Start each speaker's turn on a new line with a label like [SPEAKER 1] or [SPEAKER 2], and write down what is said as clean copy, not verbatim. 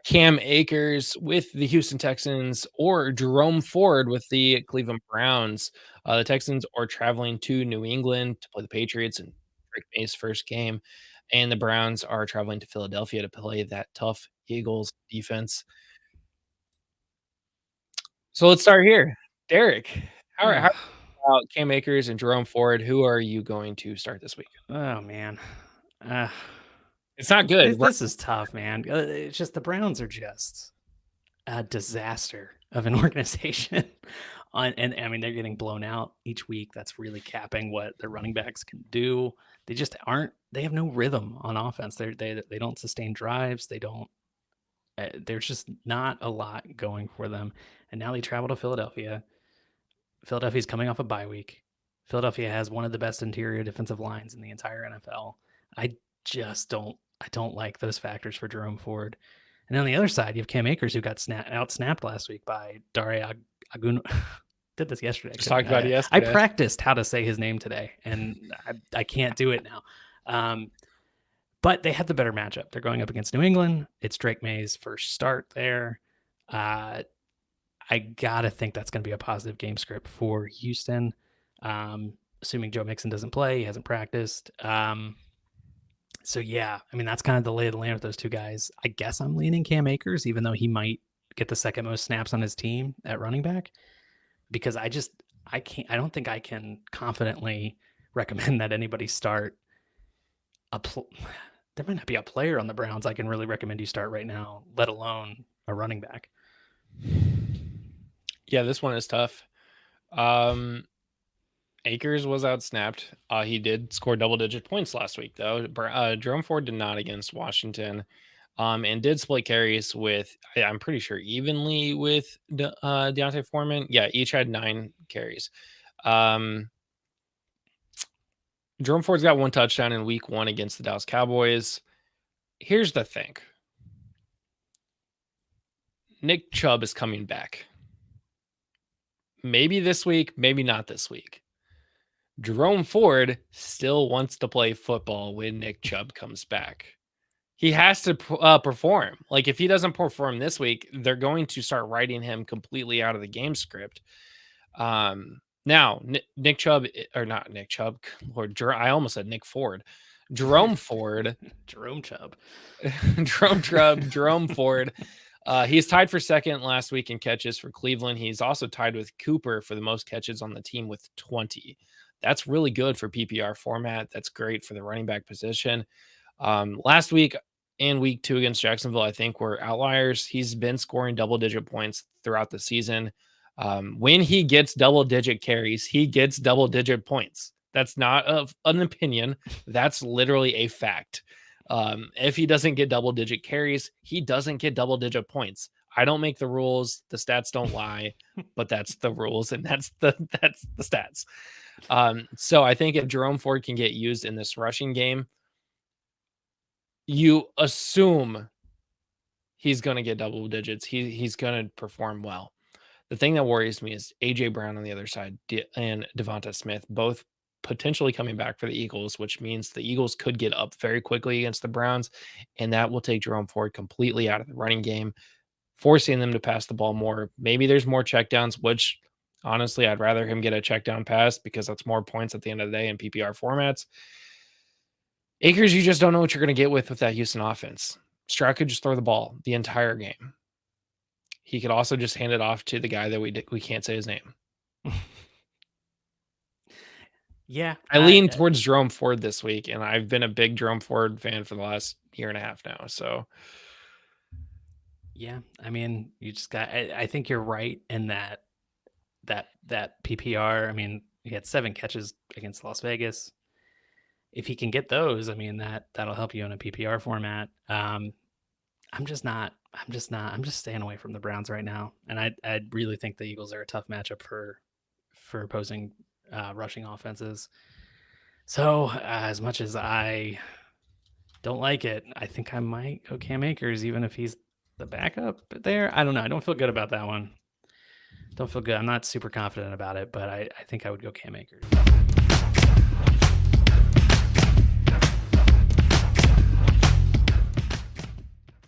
[SPEAKER 1] Cam Akers with the Houston Texans or Jerome Ford with the Cleveland Browns. The Texans are traveling to New England to play the Patriots in Drake May's first game, and the Browns are traveling to Philadelphia to play that tough Eagles defense. So let's start here. Derek, how
[SPEAKER 2] Ugh.
[SPEAKER 1] about Cam Akers and Jerome Ford? Who are you going to start this week?
[SPEAKER 2] Oh man. Uh,
[SPEAKER 1] It's not good.
[SPEAKER 2] this is tough, man. It's just the Browns are just a disaster of an organization. And I mean, they're getting blown out each week. That's really capping what their running backs can do. They just aren't. They have no rhythm on offense. They don't sustain drives. They don't. There's just not a lot going for them. And now they travel to Philadelphia. Philadelphia's coming off a bye week. Philadelphia has one of the best interior defensive lines in the entire NFL. I just don't like those factors for Jerome Ford. And on the other side, you have Cam Akers, who got out snapped last week by Dare Agun. Did this yesterday.
[SPEAKER 1] Just talked about it
[SPEAKER 2] I
[SPEAKER 1] yesterday.
[SPEAKER 2] practiced how to say his name today, and I can't do it now. But they have the better matchup. They're going up against New England. It's Drake May's first start there. I gotta think that's going to be a positive game script for Houston. Assuming Joe Mixon doesn't play, he hasn't practiced. So yeah, I mean, that's kind of the lay of the land with those two guys. I guess I'm leaning Cam Akers, even though he might get the second most snaps on his team at running back, because I don't think I can confidently recommend that anybody start there might not be a player on the Browns I can really recommend you start right now, let alone a running back.
[SPEAKER 1] Yeah, this one is tough. Akers was outsnapped. He did score double-digit points last week, though. Jerome Ford did not against Washington, and did split carries with, I'm pretty sure, evenly with Deontay Foreman. Yeah, each had 9 carries. Jerome Ford's got 1 touchdown in week 1 against the Dallas Cowboys. Here's the thing. Nick Chubb is coming back. Maybe this week, maybe not this week. Jerome Ford still wants to play football when Nick Chubb comes back. He has to perform. Like, if he doesn't perform this week, they're going to start writing him completely out of the game script. Now, Nick Chubb, or not Nick Chubb, Lord, I almost said Nick Ford. Jerome Ford.
[SPEAKER 2] Jerome Chubb.
[SPEAKER 1] Jerome Ford. He's tied for second last week in catches for Cleveland. He's also tied with Cooper for the most catches on the team with 20. That's really good for PPR format. That's great for the running back position. Last week and week 2 against Jacksonville, I think, were outliers. He's been scoring double-digit points throughout the season. When he gets double-digit carries, he gets double-digit points. That's not an opinion. That's literally a fact. If he doesn't get double-digit carries, he doesn't get double-digit points. I don't make the rules. The stats don't lie, but that's the rules, and that's the stats. So I think if Jerome Ford can get used in this rushing game, you assume he's going to get double digits. He's going to perform well. The thing that worries me is A.J. Brown on the other side and Devonta Smith, both potentially coming back for the Eagles, which means the Eagles could get up very quickly against the Browns, and that will take Jerome Ford completely out of the running game, forcing them to pass the ball more. Maybe there's more checkdowns, which honestly, I'd rather him get a check down pass because that's more points at the end of the day in PPR formats. Akers, you just don't know what you're going to get with that Houston offense. Stroud could just throw the ball the entire game. He could also just hand it off to the guy that we can't say his name.
[SPEAKER 2] Yeah.
[SPEAKER 1] I lean towards Jerome Ford this week, and I've been a big Jerome Ford fan for the last year and a half now. So,
[SPEAKER 2] yeah, I mean, you just got. I think you're right in that PPR. I mean, he had 7 catches against Las Vegas. If he can get those, I mean, that'll help you in a PPR format. I'm just staying away from the Browns right now, and I really think the Eagles are a tough matchup for opposing rushing offenses. So as much as I don't like it, I think I might go Cam Akers, even if he's the backup there. I don't know. I don't feel good about that one. Don't feel good. I'm not super confident about it, but I think I would go Cam Akers.